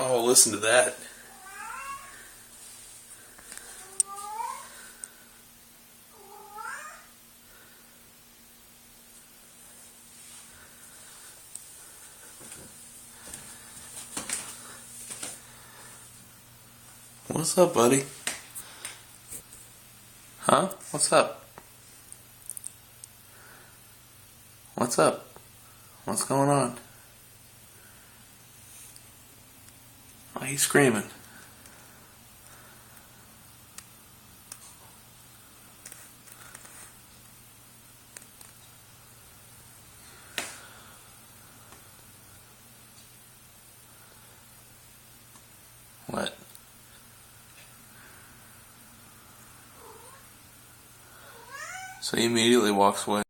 Oh, listen to that. What's up, buddy? Huh? What's up? What's up? What's going on? Why are you screaming? What? So he immediately walks away.